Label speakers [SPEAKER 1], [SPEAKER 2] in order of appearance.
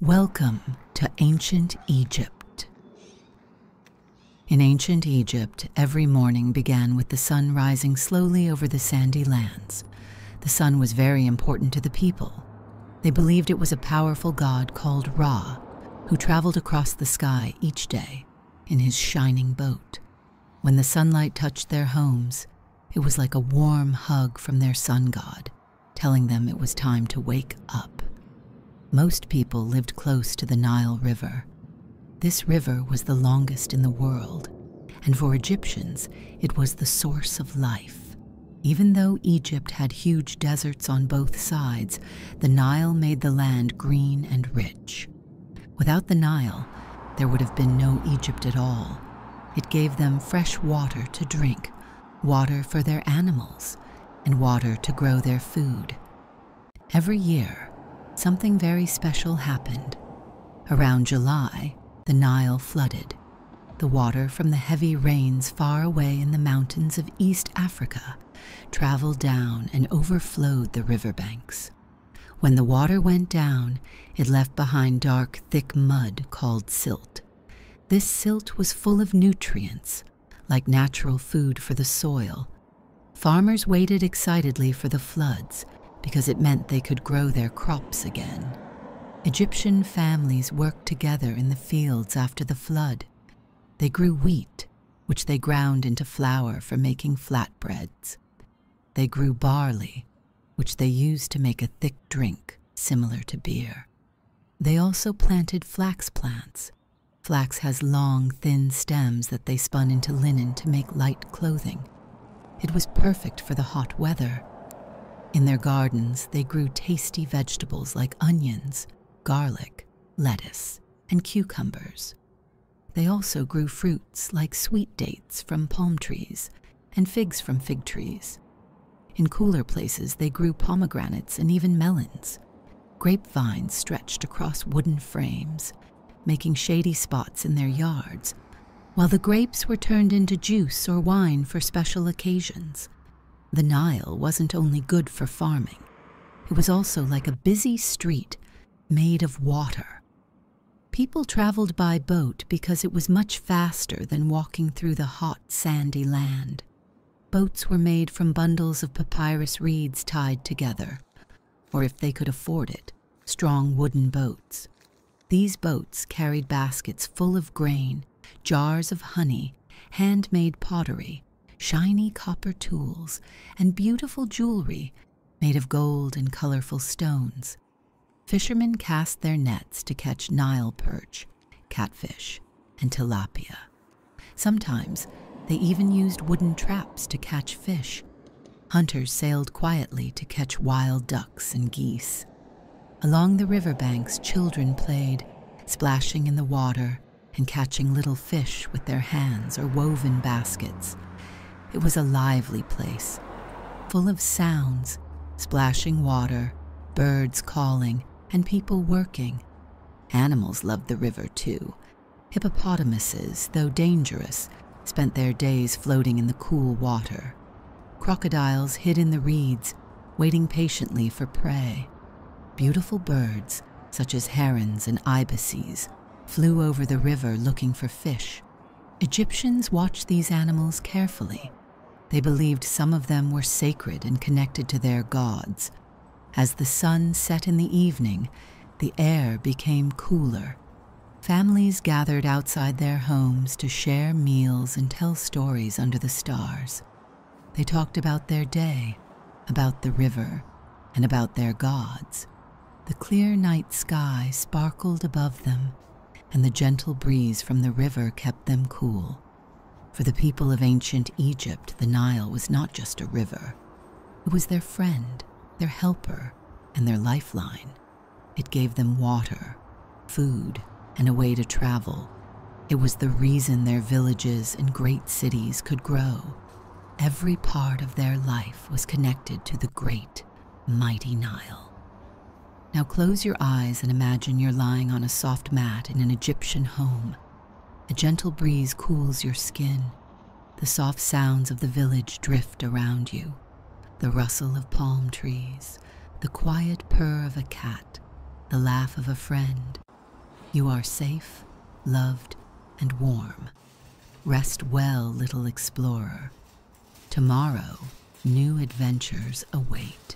[SPEAKER 1] Welcome to ancient Egypt. In ancient Egypt, every morning began with the sun rising slowly over the sandy lands. The sun was very important to the people. They believed it was a powerful god called Ra, who traveled across the sky each day in his shining boat. When the sunlight touched their homes, it was like a warm hug from their sun god, telling them it was time to wake up. Most people lived close to the Nile River. This river was the longest in the world, and for Egyptians, it was the source of life. Even though Egypt had huge deserts on both sides, the Nile made the land green and rich. Without the Nile, there would have been no Egypt at all. It gave them fresh water to drink, water for their animals, and water to grow their food. Every year, something very special happened. Around July, the Nile flooded. The water from the heavy rains far away in the mountains of East Africa traveled down and overflowed the riverbanks. When the water went down, it left behind dark, thick mud called silt. This silt was full of nutrients, like natural food for the soil. Farmers waited excitedly for the floods, because it meant they could grow their crops again. Egyptian families worked together in the fields after the flood. They grew wheat, which they ground into flour for making flatbreads. They grew barley, which they used to make a thick drink similar to beer. They also planted flax plants. Flax has long, thin stems that they spun into linen to make light clothing. It was perfect for the hot weather. In their gardens, they grew tasty vegetables like onions, garlic, lettuce, and cucumbers. They also grew fruits like sweet dates from palm trees and figs from fig trees. In cooler places, they grew pomegranates and even melons. Grapevines stretched across wooden frames, making shady spots in their yards, while the grapes were turned into juice or wine for special occasions. The Nile wasn't only good for farming. It was also like a busy street made of water. People traveled by boat because it was much faster than walking through the hot, sandy land. Boats were made from bundles of papyrus reeds tied together, or if they could afford it, strong wooden boats. These boats carried baskets full of grain, jars of honey, handmade pottery, shiny copper tools, and beautiful jewelry made of gold and colorful stones. Fishermen cast their nets to catch Nile perch, catfish, and tilapia. Sometimes they even used wooden traps to catch fish. Hunters sailed quietly to catch wild ducks and geese. Along the riverbanks, children played, splashing in the water and catching little fish with their hands or woven baskets. It was a lively place, full of sounds, splashing water, birds calling, and people working. Animals loved the river too. Hippopotamuses, though dangerous, spent their days floating in the cool water. Crocodiles hid in the reeds, waiting patiently for prey. Beautiful birds, such as herons and ibises, flew over the river looking for fish. Egyptians watched these animals carefully. They believed some of them were sacred and connected to their gods. As the sun set in the evening, the air became cooler. Families gathered outside their homes to share meals and tell stories under the stars. They talked about their day, about the river, and about their gods. The clear night sky sparkled above them, and the gentle breeze from the river kept them cool. For the people of ancient Egypt, the Nile was not just a river. It was their friend, their helper, and their lifeline. It gave them water, food, and a way to travel. It was the reason their villages and great cities could grow. Every part of their life was connected to the great, mighty Nile. Now close your eyes and imagine you're lying on a soft mat in an Egyptian home. A gentle breeze cools your skin. The soft sounds of the village drift around you. The rustle of palm trees, the quiet purr of a cat, the laugh of a friend. You are safe, loved, and warm. Rest well, little explorer. Tomorrow, new adventures await.